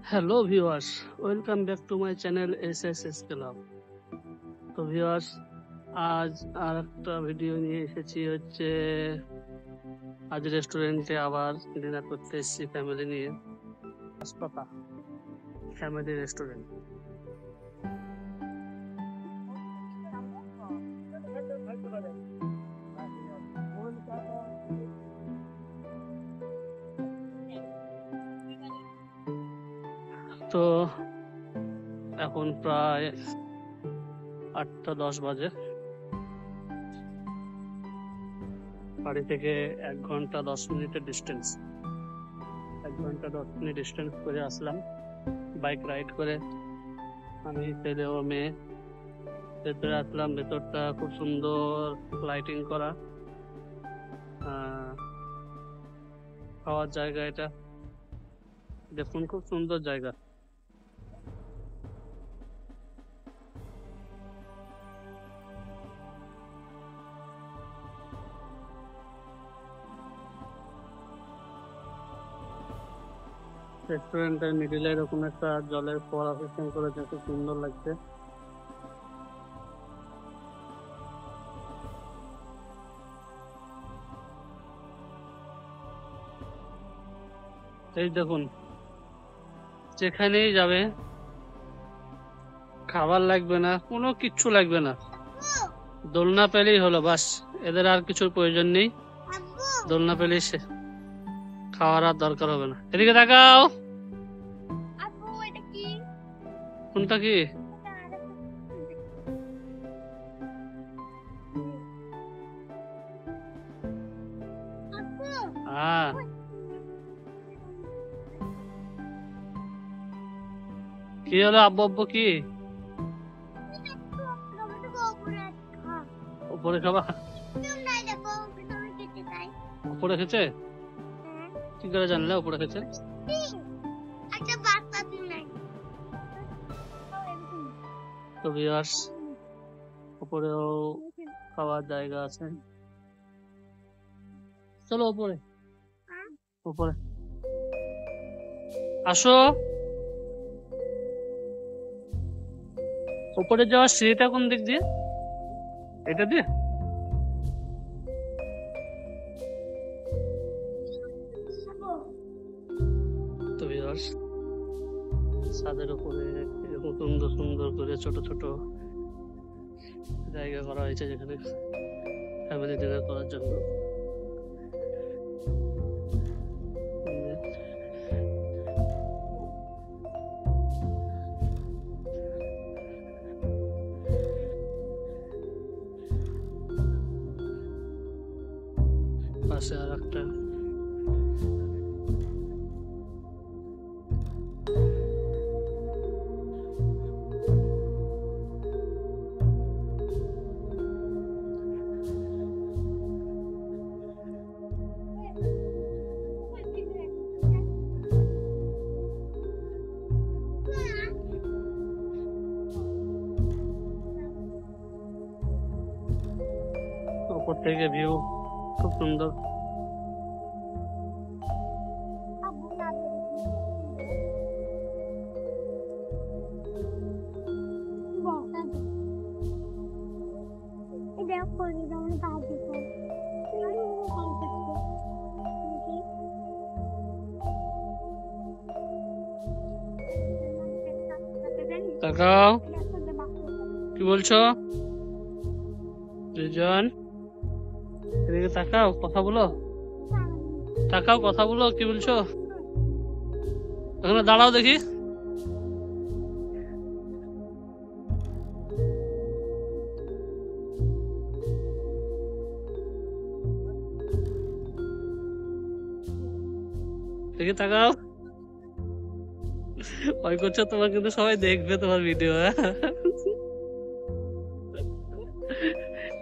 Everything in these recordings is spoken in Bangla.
Hello viewers, welcome back to my channel SSS club. তো ভিউয়ার্স, আজ আর একটা ভিডিও নিয়ে এসেছি। আজ রেস্টুরেন্টে আবার ডিনার করতে এসেছি ফ্যামিলি নিয়ে। হাসপাতাল ফ্যামিলি রেস্টুরেন্ট। তো এখন প্রায় 8:10 বাজে। বাড়ি থেকে 1 ঘন্টা 10 মিনিটের ডিস্টেন্স। 1 ঘন্টা 10 মিনিট ডিস্টেন্স করে আসলাম বাইক রাইড করে। আমি, ছেলে ও মেয়ে ভেতরে আসলাম। ভেতরটা খুব সুন্দর লাইটিং করা, খাওয়ার জায়গা। এটা দেখুন, খুব সুন্দর জায়গা। রেস্টুরেন্টের মিডিলে এরকম একটা জলের ফোয়ারা সিস্টেম করেছে, খুব সুন্দর লাগছে। এই দেখুন, যেখানেই যাবে খাবার লাগবে না, কোনো কিচ্ছু লাগবে না, দোলনা পেলেই হলো, বাস। এদের আর কিছুর প্রয়োজন নেই। দোলনা পেলেই খাওয়ার আর দরকার হবে না। এদিকে তাকাও। কোনটা কি? হ্যাঁ, কি হলো আব্বু? আব্বু কি উপরে খাবা? উপরে খেছে? কি করে জানলে উপরে খেছে? তো ভিউয়ার্স, উপরেও খাওয়ার জায়গা আছে। চলো উপরে, উপরে আসো। উপরে যাওয়ার সিঁড়িটা কোন দিক দিয়ে? এটা দিয়ে? তো ভিউয়ার্স, ছাদের উপরে এরকম সুন্দর সুন্দর করে ছোট ছোট জায়গা করা হয়েছে, যেখানে ফ্যামিলি ডিনার করার জন্য। পাশে আর একটা উপর থেকে ভিউ খুব সুন্দর। তাকাও, কি বলছো দুজন? এদিকে তাকাও, কথা বলো। তাকাও, কথা বলো, কি বলছো? এখানে দাঁড়াও দেখি। দেখি তাকাও। ভয় করছো তোমার, কিন্তু সবাই দেখবে তোমার ভিডিও।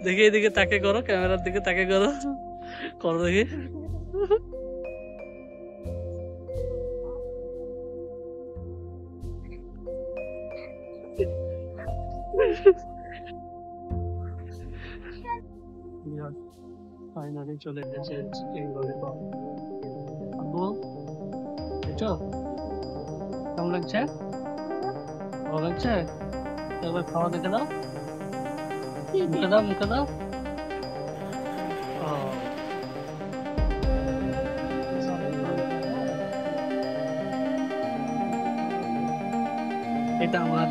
দেখি এদিকে তাকে করো, ক্যামেরার দিকে তাকে করো, করো দেখি। ফাইনালি চলে এসেছে চিকেন ললিপপ। আব্বু, এটা কেমন ভালো লাগছে? ভালো লাগছে? একবার খাওয়া দেখে দাও, মুখে দাও, মুখে দাও। ও, এটা আমার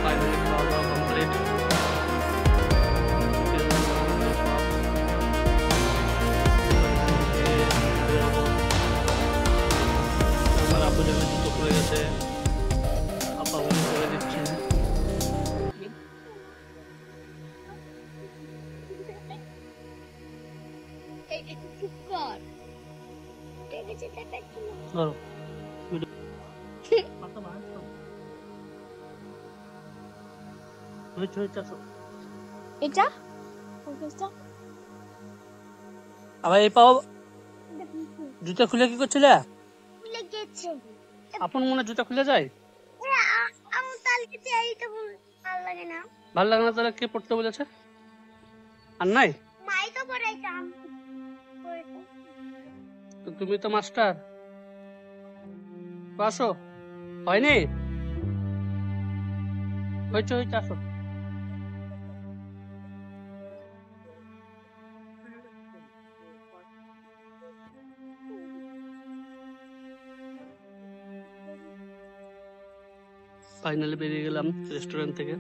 ফাইনালি খাওয়া দাওয়া কমপ্লিট। আমার আব্বু জানে জুতো খুলে গেছে, আপা বলে করে দিচ্ছে। ধরো এটা আবার এই পাও জুতা খুলে কি করছিলে? খুলে গেছে। আপন মনে জুতা খুলে যায়? আমার তালকে এইটা ভালো লাগে না। ভালো লাগে না তাহলে কে পড়তে বলেছে? আর নাই? মাই তো পড়াইতাম। তো তুমি তো মাস্টার, তো আসো। হয়নি? হয়েছে হয়েছে, আসো। ফাইনালি বেরিয়ে গেলাম রেস্টুরেন্ট থেকে।